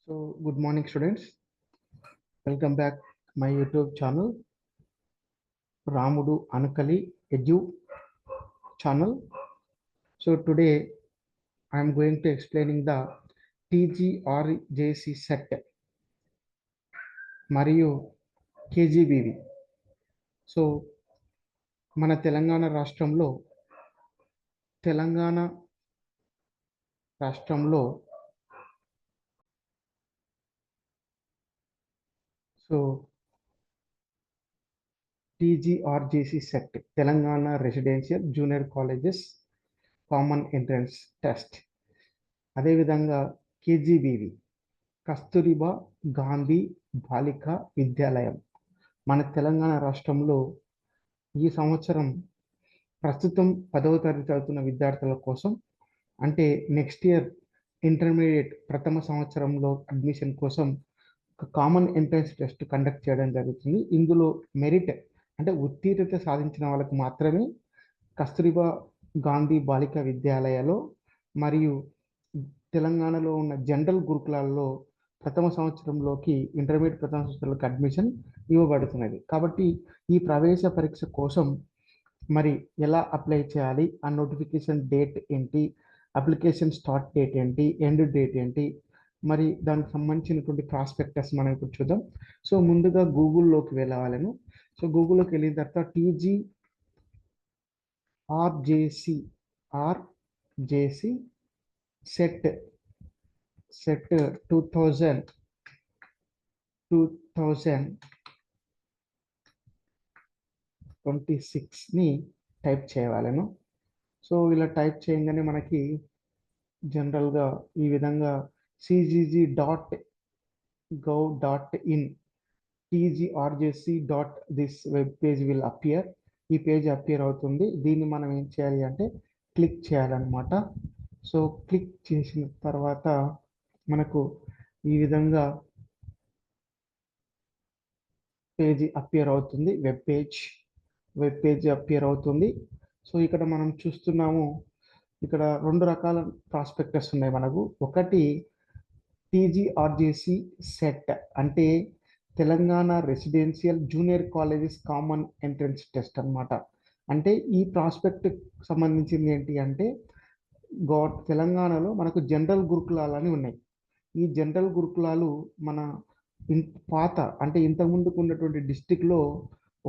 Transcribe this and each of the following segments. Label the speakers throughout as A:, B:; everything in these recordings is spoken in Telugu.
A: So, good morning, students. Welcome back my YouTube channel, Ramudu Anakali Edu channel. So today I am going to explaining the TGRJC set మరియు KGBV. సో మన తెలంగాణ రాష్ట్రంలో so TGRJC set Telangana residential junior colleges common entrance test, అదేవిధంగా KGBV కస్తూరిబా గాంధీ బాలికా విద్యాలయం మన తెలంగాణ రాష్ట్రంలో ఈ సంవత్సరం ప్రస్తుతం 10వ తరగతి చదువుతున్న విద్యార్థుల కోసం, అంటే నెక్స్ట్ ఇయర్ ఇంటర్మీడియట్ ప్రథమ సంవత్సరంలో అడ్మిషన్ కోసం ఒక కామన్ ఎంట్రన్స్ టెస్ట్ కండక్ట్ చేయడం జరుగుతుంది. ఇందులో మెరిట్ అంటే ఉత్తీర్ణత సాధించిన వాళ్ళకు మాత్రమే కస్తూరిబా గాంధీ బాలికా విద్యాలయాలో మరియు తెలంగాణలో ఉన్న జనరల్ గురుకులాల్లో ప్రథమ సంవత్సరంలోకి ఇంటర్మీడియట్ ప్రథమ సంవత్సరంలోకి అడ్మిషన్ ఇవ్వబడుతున్నది. కాబట్టి ఈ ప్రవేశ పరీక్ష కోసం మరి ఎలా అప్లై చేయాలి, ఆ నోటిఫికేషన్ డేట్ ఏంటి, అప్లికేషన్ స్టార్ట్ డేట్ ఏంటి, ఎండ్ డేట్ ఏంటి, మరి దానికి సంబంధించినటువంటి ప్రాస్పెక్టస్ మనం ఇప్పుడు చూద్దాం. సో ముందుగా గూగుల్లోకి వెళ్ళాలను. సో గూగుల్లోకి వెళ్ళిన తర్వాత TGRJC సెట్ 2026ని టైప్ చేయాలను. సో ఇలా టైప్ చేయగానే మనకి జనరల్గా ఈ విధంగా cgg.gov.in tgrjc.this web page will appear. ఈ పేజ్ అపియర్ అవుతుంది. దీన్ని మనం ఏం చేయాలి అంటే క్లిక్ చేయాలన్నమాట. సో క్లిక్ చేసిన తర్వాత మనకు ఈ విధంగా పేజీ అపియర్ అవుతుంది. వెబ్ పేజ్ అపియర్ అవుతుంది. సో ఇక్కడ మనం చూస్తున్నాము, ఇక్కడ రెండు రకాల ప్రాస్పెక్టస్ ఉన్నాయి మనకు. ఒకటి TGRJC సెట్ అంటే Telangana residential junior colleges common entrance test అన్నమాట. అంటే ఈ ప్రాస్పెక్ట్ సంబంధించింది ఏంటి అంటే తెలంగాణలో మనకు జనరల్ గురుకులాలని ఉన్నాయి. ఈ జనరల్ గురుకులాలు మన పాత అంటే ఇంతకుముందుకు ఉన్నటువంటి డిస్టిక్లో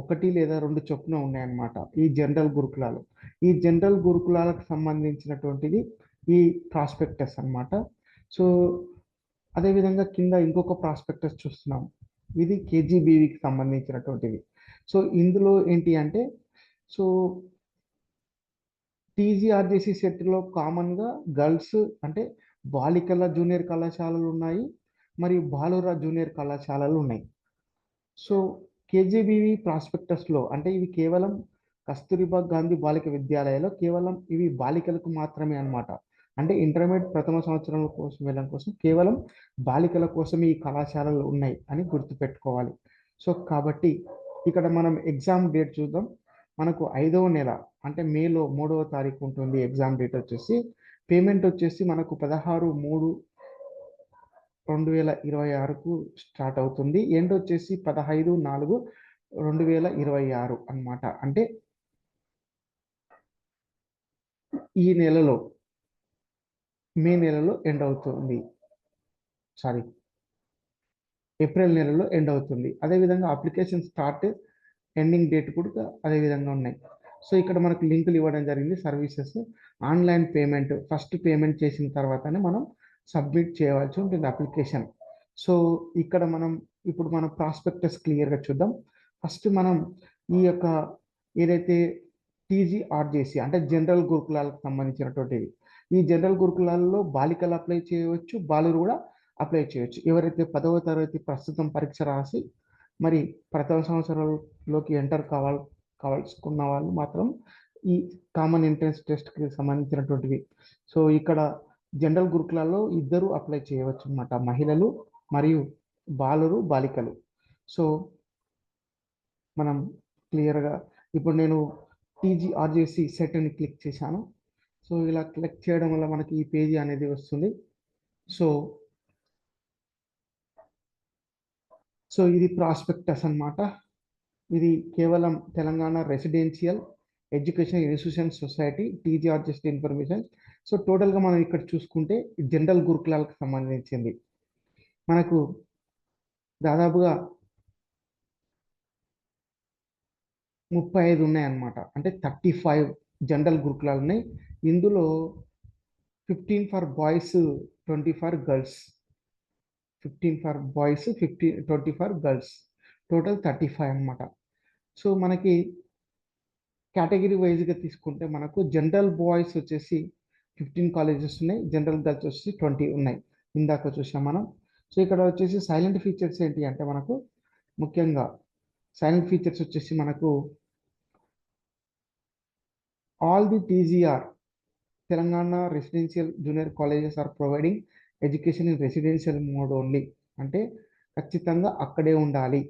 A: 1 లేదా 2 చొప్పున ఉన్నాయన్నమాట ఈ జనరల్ గురుకులాలు. ఈ జనరల్ గురుకులాలకు సంబంధించినటువంటిది ఈ ప్రాస్పెక్టస్ అన్నమాట. సో అదేవిధంగా కింద ఇంకొక ప్రాస్పెక్టస్ చూస్తున్నాం, ఇది KGBVకి సంబంధించినటువంటిది. సో ఇందులో ఏంటి అంటే సో TGRJC సెట్లో కామన్గా గర్ల్స్ అంటే బాలికల జూనియర్ కళాశాలలు ఉన్నాయి, మరియు బాలుర జూనియర్ కళాశాలలు ఉన్నాయి. సో KGBV ప్రాస్పెక్టస్లో అంటే ఇవి కేవలం కస్తూరిబా గాంధీ బాలిక విద్యాలయాలో కేవలం ఇవి బాలికలకు మాత్రమే అన్నమాట. అంటే ఇంటర్మీడియట్ ప్రథమ సంవత్సరం కోసం వెళ్ళడం కోసం కేవలం బాలికల కోసం ఈ కళాశాలలు ఉన్నాయి అని గుర్తుపెట్టుకోవాలి. సో కాబట్టి ఇక్కడ మనం ఎగ్జామ్ డేట్ చూద్దాం. మనకు 5వ నెల అంటే మేలో 3వ తారీఖు ఉంటుంది ఎగ్జామ్ డేట్ వచ్చేసి. పేమెంట్ వచ్చేసి మనకు 16/3/2026కు స్టార్ట్ అవుతుంది. ఎండ్ వచ్చేసి 15/4/2026 అన్నమాట. అంటే ఈ నెలలో మే నెలలో ఎండ్ అవుతుంది, ఏప్రిల్ నెలలో ఎండ్ అవుతుంది. అదేవిధంగా అప్లికేషన్ స్టార్ట్ ఎండింగ్ డేట్ కూడా అదేవిధంగా ఉన్నాయి. సో ఇక్కడ మనకు లింకులు ఇవ్వడం జరిగింది. Services online payment, first payment చేసిన తర్వాతనే మనం సబ్మిట్ చేయవలసి ఉంటుంది అప్లికేషన్. సో ఇక్కడ ఇప్పుడు మనం ప్రాస్పెక్టస్ క్లియర్గా చూద్దాం. ఫస్ట్ మనం ఈ యొక్క ఏదైతే TGRJC అంటే జనరల్ గురుకులాలకు సంబంధించినటువంటిది, ఈ జనరల్ గురుకులాల్లో బాలికలు అప్లై చేయవచ్చు, బాలురు కూడా అప్లై చేయవచ్చు. ఎవరైతే 10వ తరగతి ప్రస్తుతం పరీక్ష రాసి మరి ప్రథమ సంవత్సరంలోకి ఎంటర్ కావాల్సుకున్న వాళ్ళు మాత్రం ఈ కామన్ ఎంట్రన్స్ టెస్ట్కి సంబంధించినటువంటివి. సో ఇక్కడ జనరల్ గురుకులాల్లో ఇద్దరు అప్లై చేయవచ్చు అన్నమాట, మహిళలు మరియు బాలికలు. సో మనం క్లియర్గా ఇప్పుడు నేను TGRJC సెట్ అని క్లిక్ చేశాను. సో ఇలా క్లిక్ చేయడం వల్ల మనకి ఈ పేజీ అనేది వస్తుంది. సో సో ఇది ప్రాస్పెక్టస్ అన్నమాట. ఇది కేవలం Telangana residential education institution society TGR just information. So టోటల్గా మనం ఇక్కడ చూసుకుంటే జనరల్ గురుకులాలకు సంబంధించింది మనకు దాదాపుగా 35 ఉన్నాయన్నమాట. అంటే 35 జనరల్ గురుకులాలు ఉన్నాయి. ఇందులో 15 for boys, 20 for girls. 15 for boys, 20 for girls, total 35 అన్నమాట. సో మనకి కేటగిరీ వైజ్గా తీసుకుంటే మనకు జనరల్ బాయ్స్ వచ్చేసి 15 కాలేజెస్ ఉన్నాయి, జనరల్ గర్ల్స్ వచ్చేసి 20 ఉన్నాయి, ఇందాక చూసాం మనం. సో ఇక్కడ వచ్చేసి సైలెంట్ ఫీచర్స్ ఏంటి అంటే మనకు ముఖ్యంగా సైలెంట్ ఫీచర్స్ వచ్చేసి మనకు all the TGR Telangana residential junior colleges are providing education in residential mode only. అంటే ఖచ్చితంగా అక్కడే ఉండాలి.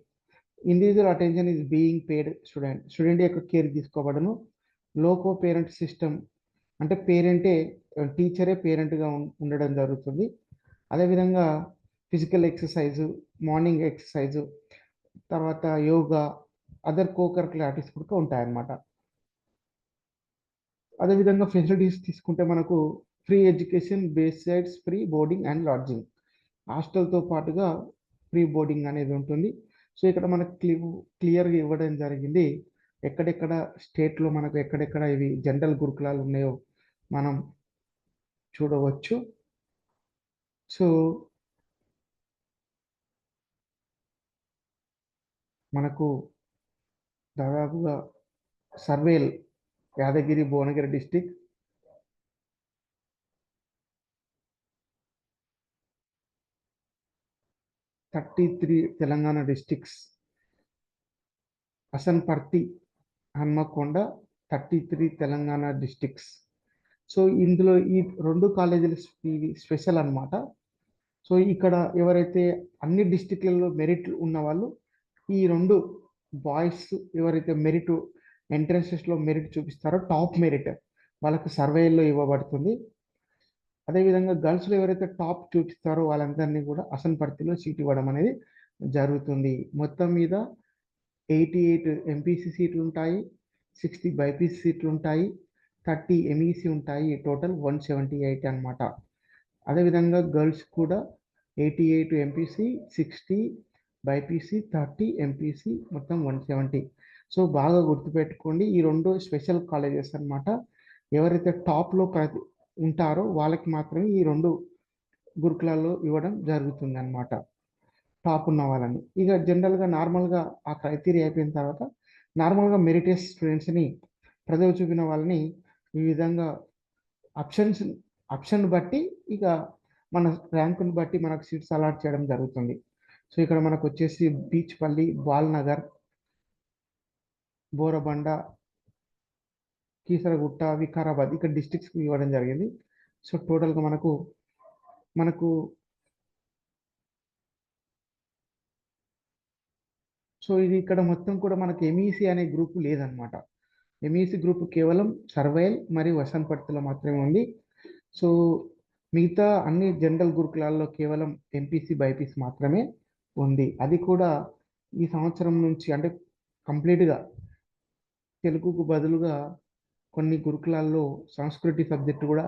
A: Individual attention is being paid student యొక్క కేర్ తీసుకోబడను. లోకో పేరెంట్ సిస్టమ్ అంటే పేరెంటే టీచరే పేరెంట్గా ఉండడం జరుగుతుంది. అదేవిధంగా ఫిజికల్ ఎక్సర్సైజు, మార్నింగ్ ఎక్సర్సైజు, తర్వాత యోగా, అదర్ కోకరికులర్ యాక్టివిటీస్ కూడా ఉంటాయన్నమాట. అదేవిధంగా ఫెసిలిటీస్ తీసుకుంటే మనకు free education, besides, free boarding and lodging. హాస్టల్తో పాటుగా ఫ్రీ బోర్డింగ్ అనేది ఉంటుంది. సో ఇక్కడ మనకు క్లియర్గా ఇవ్వడం జరిగింది ఎక్కడెక్కడ స్టేట్లో మనకు ఎక్కడెక్కడ ఇవి జనరల్ గురుకులాలు ఉన్నాయో మనం చూడవచ్చు. సో మనకు దాదాపుగా Sarvel Yadagiri Bhuvanagiri district, three Telangana districts, Hasanparthi, Hanamkonda 33 Telangana districts. So ఇందులో ఈ 2 కాలేజీలు స్పెషల్ అన్నమాట. సో ఇక్కడ ఎవరైతే అన్ని డిస్టిక్లలో మెరిట్ ఉన్న వాళ్ళు ఈ 2 బాయ్స్ ఎవరైతే మెరిట్ ఎంట్రన్సెస్లో మెరిట్ చూపిస్తారో టాప్ మెరిట్ వాళ్ళకి సర్వేలో ఇవ్వబడుతుంది. అదేవిధంగా గర్ల్స్లో ఎవరైతే టాప్ చూపిస్తారో వాళ్ళందరినీ కూడా అసన్పర్తిలో సీట్ ఇవ్వడం అనేది జరుగుతుంది. మొత్తం మీద 88 ఎంపీసీ సీట్లు ఉంటాయి, 60 బైపీసీ సీట్లు ఉంటాయి, 30 ఎంఈసీ ఉంటాయి, టోటల్ 178 అన్నమాట. అదేవిధంగా గర్ల్స్ కూడా 88 ఎంపీసీ, 60 బైపీసీ, 30 ఎంపీసీ, మొత్తం 170. సో బాగా గుర్తుపెట్టుకోండి, ఈ 2 స్పెషల్ కాలేజెస్ అన్నమాట. ఎవరైతే టాప్లో ఉంటారో వాళ్ళకి మాత్రమే ఈ 2 గురుకులాల్లో ఇవ్వడం జరుగుతుంది అన్నమాట, టాప్ ఉన్న వాళ్ళని. ఇక జనరల్గా నార్మల్గా ఆ క్రైటీరియా అయిపోయిన తర్వాత నార్మల్గా మెరిటస్ స్టూడెంట్స్ని ప్రతిభ చూపిన వాళ్ళని ఈ విధంగా ఆప్షన్ బట్టి ఇక మన ర్యాంకుని బట్టి మనకు సీట్స్ అలాట్ చేయడం జరుగుతుంది. సో ఇక్కడ మనకు వచ్చేసి బీచ్పల్లి, బాల్నగర్, బోరబండ, కీసరగుట్ట, వికారాబాద్ ఇక్కడ డిస్ట్రిక్ట్స్కి ఇవ్వడం జరిగింది. సో టోటల్గా మనకు సో ఇది ఇక్కడ మొత్తం కూడా మనకు ఎంఈసీ అనే గ్రూప్ లేదనమాట. ఎంఈసీ గ్రూప్ కేవలం సర్వైల్ మరియు వసంతపర్తిలో మాత్రమే ఉంది. సో మిగతా అన్ని జనరల్ గురుకులాల్లో కేవలం ఎంపీసీ బైపీసీ మాత్రమే ఉంది. అది కూడా ఈ సంవత్సరం నుంచి అంటే కంప్లీట్గా తెలుగుకు బదులుగా కొన్ని గురుకులాల్లో సంస్కృతి సబ్జెక్టు కూడా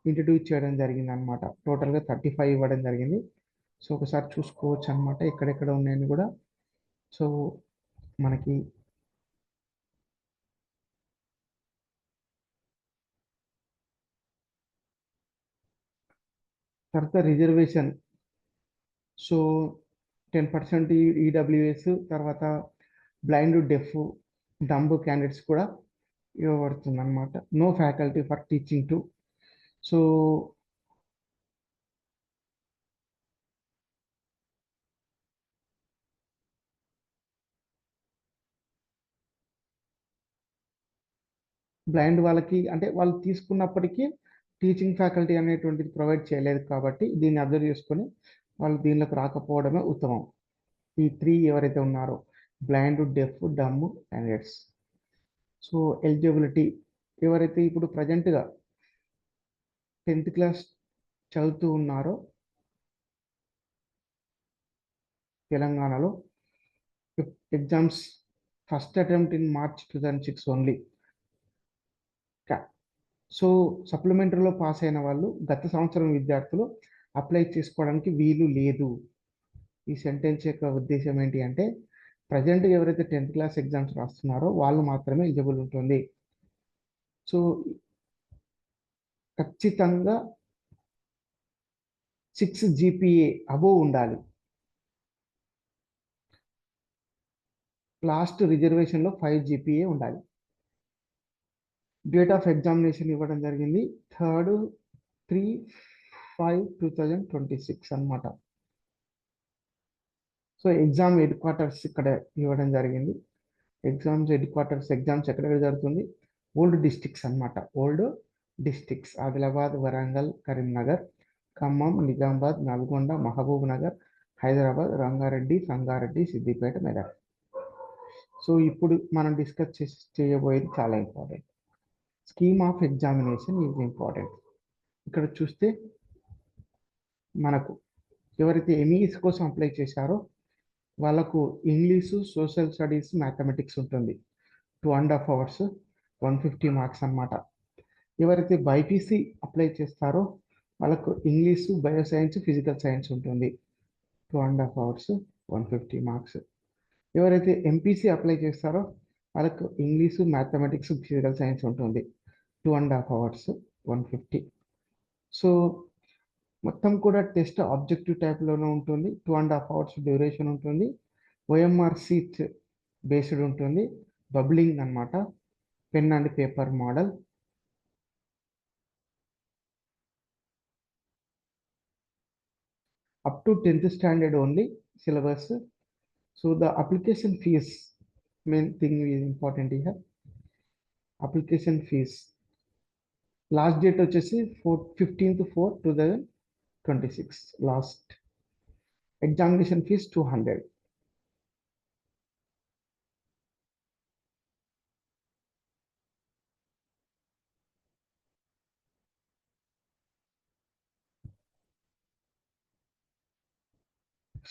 A: ఇంట్రడ్యూస్ చేయడం జరిగింది అనమాట. టోటల్గా 35 ఇవ్వడం జరిగింది. సో ఒకసారి చూసుకోవచ్చు అనమాట ఎక్కడెక్కడ ఉన్నాయని కూడా. సో మనకి తర్వాత రిజర్వేషన్. సో 10% ఈడబ్ల్యూఎస్, తర్వాత బ్లైండ్, డెఫ్, డంబ్ క్యాండిడేట్స్ కూడా ఇవ్వబడుతుంది అనమాట. No faculty for teaching to. So blind వాళ్ళకి అంటే వాళ్ళు తీసుకున్నప్పటికీ టీచింగ్ ఫ్యాకల్టీ అనేటువంటిది ప్రొవైడ్ చేయలేదు కాబట్టి దీన్ని అబ్జర్వ్ చేసుకొని వాళ్ళు దీనిలోకి రాకపోవడమే ఉత్తమం. ఈ 3 ఎవరైతే ఉన్నారో blind, deaf, dumb candidates. So eligibility ఎవరైతే ఇప్పుడు ప్రజెంట్గా 10th క్లాస్ చదువుతూ ఉన్నారో తెలంగాణలో exams first attempt in March 2006 only. So సప్లిమెంటరీలో పాస్ అయిన వాళ్ళు గత సంవత్సరం విద్యార్థులు అప్లై చేసుకోవడానికి వీలు లేదు. ఈ సెంటెన్స్ యొక్క ఉద్దేశం ఏంటి అంటే, ప్రజెంట్ ఎవరైతే 10th క్లాస్ ఎగ్జామ్స్ రాస్తున్నారో వాళ్ళు మాత్రమే ఎలిజిబుల్ ఉంటుంది. సో ఖచ్చితంగా 6 జీపీఏ అబోవ్ ఉండాలి. లాస్ట్ రిజర్వేషన్లో 5 జీపీఏ ఉండాలి. డేట్ ఆఫ్ ఎగ్జామినేషన్ ఇవ్వడం జరిగింది 3/5/2026 అనమాట. సో ఎగ్జామ్ హెడ్ క్వార్టర్స్ ఇక్కడ ఇవ్వడం జరిగింది. ఎగ్జామ్స్ ఎక్కడ జరుగుతుంది? ఓల్డ్ డిస్ట్రిక్ట్స్ అనమాట. Old districts Adilabad, Warangal, Karimnagar, Khammam, Nizamabad, Nalgonda, Mahabubnagar, Hyderabad, Rangareddy, Sangareddy, Siddipet, Medak. So ఇప్పుడు మనం డిస్కస్ చేయబోయేది చాలా important. Scheme of examination is important. ఇక్కడ చూస్తే మనకు ఎవరైతే ఎంఈఎస్ కోసం అప్లై చేశారో వాళ్ళకు ఇంగ్లీషు, సోషల్ స్టడీస్, మ్యాథమెటిక్స్ ఉంటుంది. 2.5 hours 150 మార్క్స్ అనమాట. ఎవరైతే బైపీసీ అప్లై చేస్తారో వాళ్ళకు ఇంగ్లీషు, బయోసైన్స్, ఫిజికల్ సైన్స్ ఉంటుంది. 2.5 hours 150 మార్క్స్. ఎవరైతే ఎంపీసీ అప్లై చేస్తారో వాళ్ళకు ఇంగ్లీషు, మ్యాథమెటిక్స్, ఫిజికల్ సైన్స్ ఉంటుంది. 2.5 hours 150. సో మొత్తం కూడా టెస్ట్ ఆబ్జెక్టివ్ టైప్లోనే ఉంటుంది. 2.5 hours డ్యూరేషన్ ఉంటుంది. ఓఎంఆర్ సీట్ బేస్డ్ ఉంటుంది. బబ్లింగ్ అనమాట. Pen and paper model. Up to 10th standard only syllabus. So the application fees main thing is important here. Application fees last date వచ్చేసి 15/4/2026. Last examination fees 200.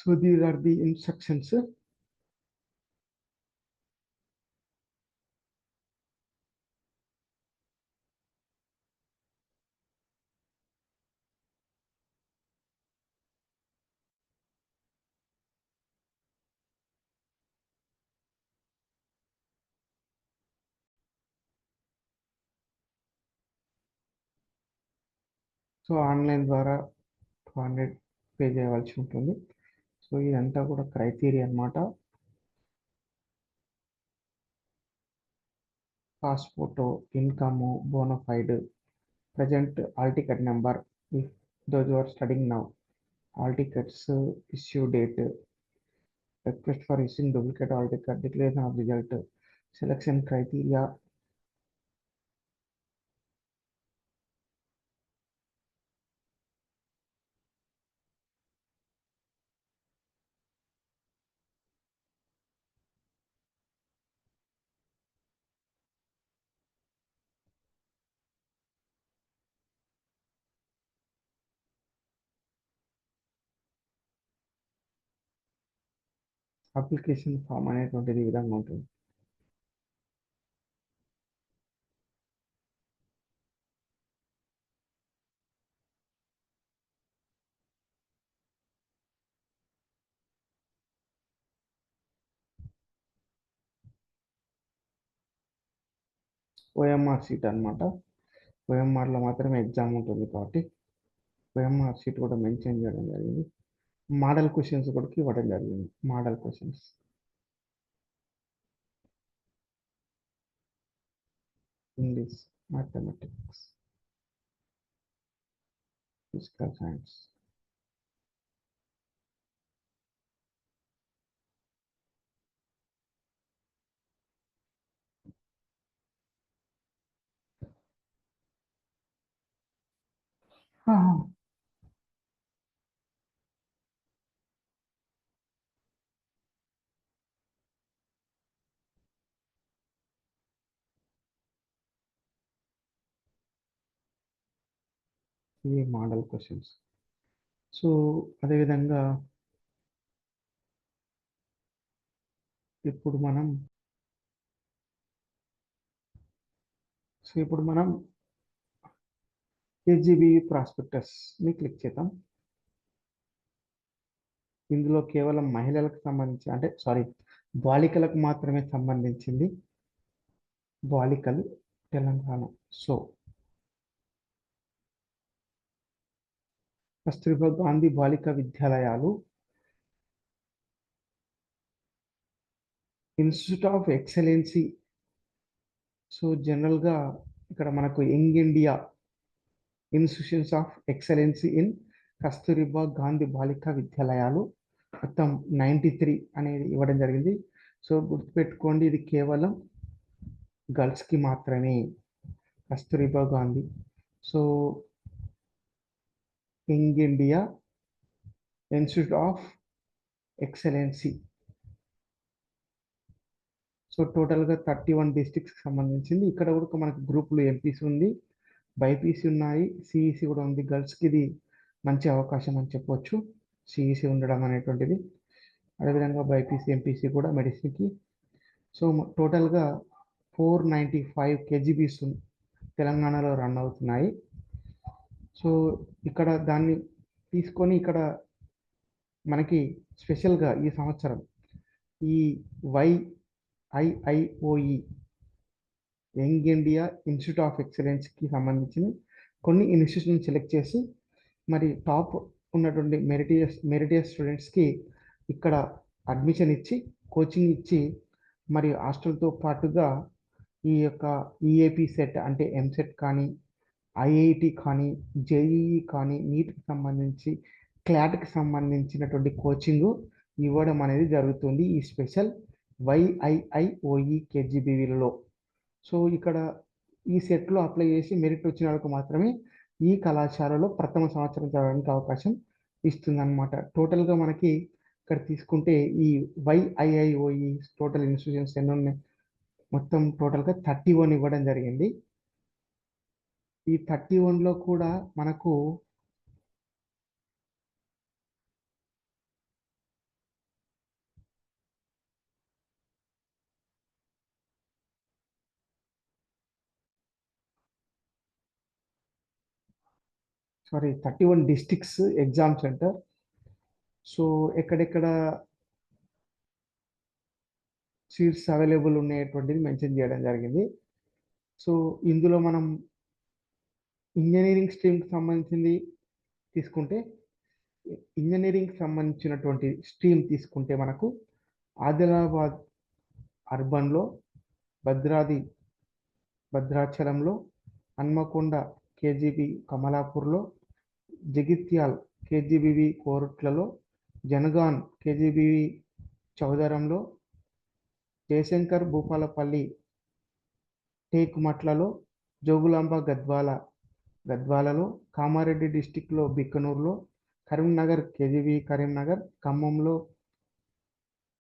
A: So these are the instructions. So online ద్వారా 200 పే చేయవలసి ఉంటుంది. సో ఇదంతా కూడా క్రైటీరియా అనమాట. Passport, income, bonafide, present hall ticket number if those are studying now, hall tickets, issue date, request for issuing duplicate hall ticket, declaration of result, selection criteria. Application form అనేటువంటిది ఈ విధంగా ఉంటుంది. ఓఎంఆర్ సీట్ అనమాట. ఓఎంఆర్లో మాత్రమే ఎగ్జామ్ ఉంటుంది కాబట్టి ఓఎంఆర్ సీట్ కూడా మెన్షన్ చేయడం జరిగింది. మోడల్ క్వశ్చన్స్ కూడా ఇవ్వడం జరిగింది. Model questions English, mathematics, physical science. ఇవి మోడల్ క్వశ్చన్స్. సో అదేవిధంగా ఇప్పుడు మనం ఇప్పుడు మనం కేజీబీ ప్రాస్పెక్టస్ని క్లిక్ చేద్దాం. ఇందులో కేవలం మహిళలకు సంబంధించి, అంటే సారీ, బాలికలకు మాత్రమే సంబంధించింది. బాలికలు తెలంగాణ. సో కస్తూర్బా గాంధీ బాలికా విద్యాలయాలు, ఇన్స్టిట్యూట్ ఆఫ్ ఎక్సలెన్సీ. సో జనరల్గా ఇక్కడ మనకు young India institutions of excellency in Kasturba Gandhi Balika విద్యాలయాలు మొత్తం 93 అనేది ఇవ్వడం జరిగింది. సో గుర్తుపెట్టుకోండి, ఇది కేవలం గర్ల్స్కి మాత్రమే Kasturba Gandhi. So young India institute of excellency. So టోటల్గా 31 డిస్ట్రిక్ట్స్కి సంబంధించింది. ఇక్కడ కూడా మనకు గ్రూపులు ఎంపీసీ ఉంది, బైపీసీ ఉన్నాయి, సిఈసి కూడా ఉంది. గర్ల్స్కి ఇది మంచి అవకాశం అని చెప్పవచ్చు, సిఈసి ఉండడం అనేటువంటిది. అదేవిధంగా బైపీసీ ఎంపీసీ కూడా మెడిసిన్కి. సో టోటల్గా 495 కేజీబీస్ తెలంగాణలో రన్ అవుతున్నాయి. సో ఇక్కడ దాన్ని తీసుకొని ఇక్కడ మనకి స్పెషల్గా ఈ సంవత్సరం ఈ YIIOE young India institute of ఎక్సలెన్స్కి సంబంధించిన కొన్ని ఇన్స్టిట్యూషన్ సెలెక్ట్ చేసి మరి టాప్ ఉన్నటువంటి మెరిటియస్ స్టూడెంట్స్కి ఇక్కడ అడ్మిషన్ ఇచ్చి, కోచింగ్ ఇచ్చి, మరి హాస్టల్తో పాటుగా ఈ యొక్క ఈఏపీ సెట్ అంటే ఎంసెట్ కానీ, ఐఐటి కానీ, జేఈఈ కానీ, నీట్కి సంబంధించి, క్లాట్కి సంబంధించినటువంటి కోచింగ్ ఇవ్వడం అనేది జరుగుతుంది ఈ స్పెషల్ YIIOE కేజీబీవీలలో. సో ఇక్కడ ఈ సెట్లో అప్లై చేసి మెరిట్ వచ్చిన వాళ్ళకు మాత్రమే ఈ కళాశాలలో ప్రథమ సంవత్సరం చదవడానికి అవకాశం ఇస్తుందన్నమాట. టోటల్గా మనకి ఇక్కడ తీసుకుంటే ఈ YIIOE టోటల్ ఇన్స్టిట్యూషన్స్ ఎన్ని ఉన్నాయి, మొత్తం టోటల్గా 31 ఇవ్వడం జరిగింది. ఈ 31లో కూడా మనకు sorry 31 districts exam centre. So ఎక్కడెక్కడ సీట్స్ అవైలబుల్ ఉండేటువంటిది మెన్షన్ చేయడం జరిగింది. సో ఇందులో మనం ఇంజనీరింగ్ స్ట్రీమ్కి సంబంధించింది తీసుకుంటే, ఇంజనీరింగ్ సంబంధించినటువంటి స్ట్రీమ్ తీసుకుంటే మనకు ఆదిలాబాద్ అర్బన్లో, భద్రాచలంలో, హన్మకొండ కేజీబీ కమలాపూర్లో, జగిత్యాల్ కేజీబీవి కోరుట్లలో, జనగాన్ కేజీబీవి చౌదరంలో, జయశంకర్ భూపాలపల్లి టేకుమట్లలో, జోగులాంబ గద్వాలలో, కామారెడ్డి డిస్టిక్లో బిక్కనూరులో, కరీంనగర్ కేజీబీ కరీంనగర్, ఖమ్మంలో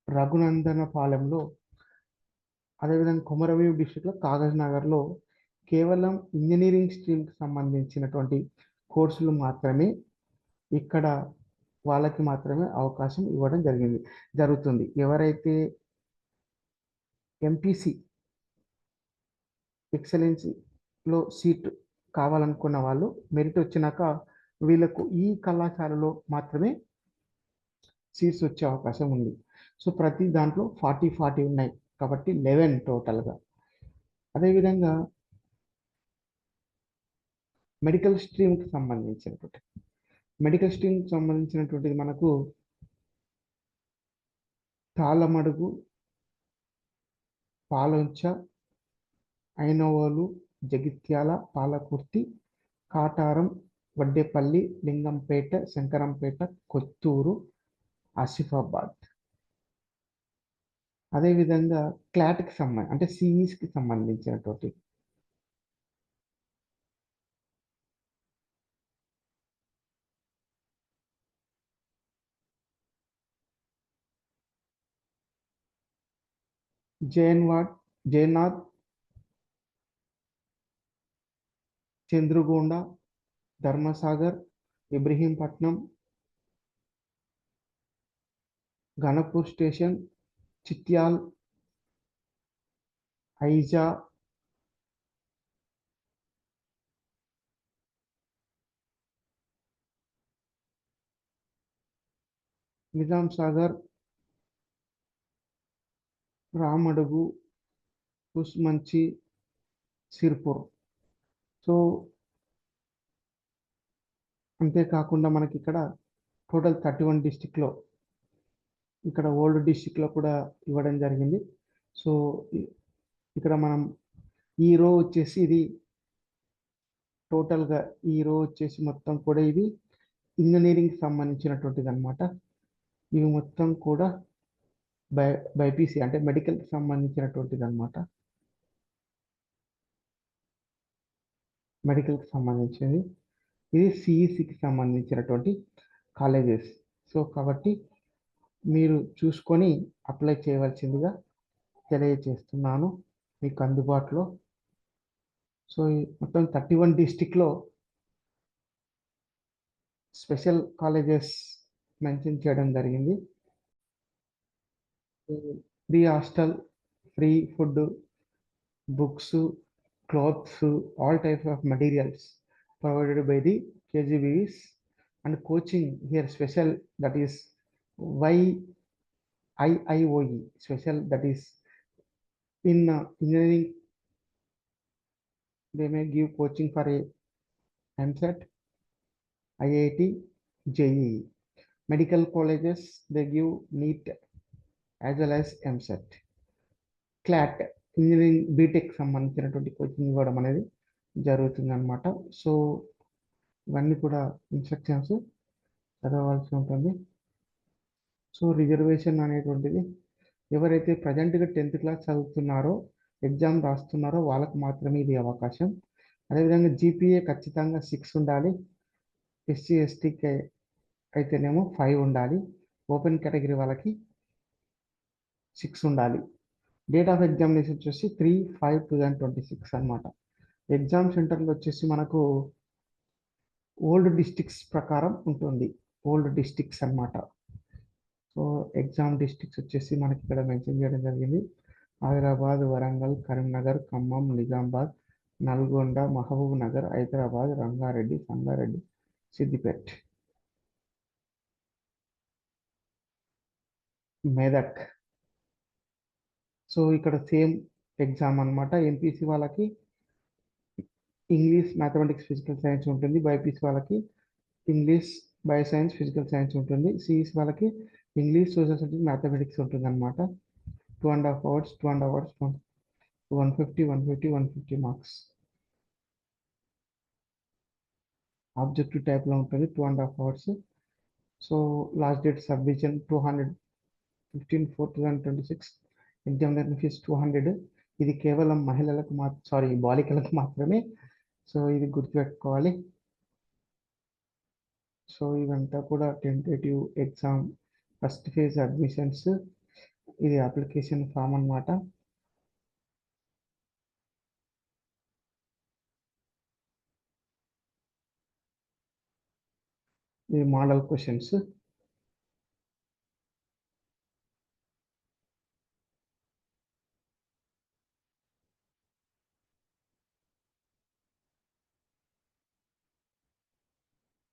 A: రఘునందనపాలెంలో, అదేవిధంగా కొమరవీడు డిస్టిక్లో కాగజ్ నగర్లో కేవలం ఇంజనీరింగ్ స్ట్రీమ్కి సంబంధించినటువంటి కోర్సులు మాత్రమే ఇక్కడ వాళ్ళకి మాత్రమే అవకాశం ఇవ్వడం జరుగుతుంది. ఎవరైతే ఎంపీసీ ఎక్సలెన్సీలో సీట్ కావాలనుకున్న వాళ్ళు మెరిట్ వచ్చినాక వీళ్ళకు ఈ కళాశాలలో మాత్రమే సీట్స్ వచ్చే అవకాశం ఉంది. సో ప్రతి దాంట్లో 40 ఉన్నాయి కాబట్టి 11 టోటల్గా. అదేవిధంగా మెడికల్ స్ట్రీమ్కి సంబంధించినటువంటిది మనకు తాళమడుగు, పాలొంచ, ఐనవోలు, జగిత్యాల, పాలకుర్తి, కాటారం, వడ్డేపల్లి, లింగంపేట, శంకరంపేట, కొత్తూరు, ఆసిఫాబాద్. అదేవిధంగా క్లాట్కి అంటే సిఈస్కి సంబంధించినటువంటి జయనాథ్, చంద్రుగొండ, ధర్మసాగర్, ఇబ్రహీంపట్నం, ఘనపూర్ స్టేషన్, చిట్యాల్, ఐజా, నిజాం సాగర్, రామడుగు, కుస్మంచి, సిర్పూర్. సో అంతేకాకుండా మనకి ఇక్కడ టోటల్ 31 డిస్టిక్లో ఇక్కడ ఓల్డ్ డిస్టిక్లో కూడా ఇవ్వడం జరిగింది. సో ఇక్కడ మనం ఈ రో వచ్చేసి ఇది టోటల్గా ఈ రో వచ్చేసి మొత్తం కూడా ఇది ఇంజనీరింగ్ సంబంధించినటువంటిది అనమాట. ఇవి మొత్తం కూడా బైపీసీ అంటే మెడికల్కి సంబంధించినటువంటిది అనమాట. మెడికల్కి సంబంధించింది. ఇది సిఈసికి సంబంధించినటువంటి కాలేజెస్. సో కాబట్టి మీరు చూసుకొని అప్లై చేయవలసిందిగా తెలియజేస్తున్నాను మీకు అందుబాటులో. సో ఈ మొత్తం 31 డిస్టిక్లో స్పెషల్ కాలేజెస్ మెన్షన్ చేయడం జరిగింది. Free hostel, free food, books, clothes, all types of materials provided by the KGBVs, and coaching here special, that is YIIOE special, that is in engineering they may give coaching for a MSET, IIT, JEE. Medical colleges they give NEET as well as MSET. CLAT engineering BTech సంబంధించినటువంటి కోచింగ్ ఇవ్వడం అనేది జరుగుతుంది అనమాట. సో ఇవన్నీ కూడా ఇన్స్ట్రక్షన్స్ చదవవలసి ఉంటుంది. సో రిజర్వేషన్ అనేటువంటిది ఎవరైతే ప్రజెంట్గా 10th క్లాస్ చదువుతున్నారో, ఎగ్జామ్ రాస్తున్నారో వాళ్ళకు మాత్రమే ఇది అవకాశం. అదేవిధంగా జీపీఏ ఖచ్చితంగా 6 ఉండాలి. ఎస్సీ ఎస్టీకి అయితేనేమో 5 ఉండాలి. ఓపెన్ కేటగిరీ వాళ్ళకి 6 ఉండాలి. డేట్ ఆఫ్ ఎగ్జామినేషన్ వచ్చేసి 3/5/2026 అనమాట. ఎగ్జామ్ సెంటర్లో వచ్చేసి మనకు ఓల్డ్ డిస్ట్రిక్ట్స్ ప్రకారం ఉంటుంది. ఓల్డ్ డిస్ట్రిక్ట్స్ అనమాట. సో ఎగ్జామ్ డిస్ట్రిక్ట్స్ వచ్చేసి మనకి ఇక్కడ మెన్షన్ చేయడం జరిగింది. ఆదిలాబాద్, వరంగల్, కరీంనగర్, ఖమ్మం, నిజామాబాద్, నల్గొండ, మహబూబ్ నగర్, హైదరాబాద్, రంగారెడ్డి, సంగారెడ్డి, సిద్దిపేట్, మెదక్. సో ఇక్కడ సేమ్ ఎగ్జామ్ అనమాట. ఎంపీసీ వాళ్ళకి ఇంగ్లీష్, మ్యాథమెటిక్స్, ఫిజికల్ సైన్స్ ఉంటుంది. బైపీసీ వాళ్ళకి English, bio science, physical science ఉంటుంది. సిఈసి వాళ్ళకి ఇంగ్లీష్, సోషల్ సైన్స్, మ్యాథమెటిక్స్ ఉంటుంది అనమాట. 2.5 hours, 2.5 hours, 150, 150, 150 మార్క్స్. ఆబ్జెక్టివ్ టైప్లో ఉంటుంది. 2.5 hours. So last date submission 215/4/2026. Examination fees 200. ఇది కేవలం మహిళలకు బాలికలకు మాత్రమే. సో ఇది గుర్తుపెట్టుకోవాలి. సో ఇదంతా కూడా tentative exam first phase admissions. ఇది అప్లికేషన్ ఫామ్ అనమాట. ఇది మోడల్ క్వశ్చన్స్.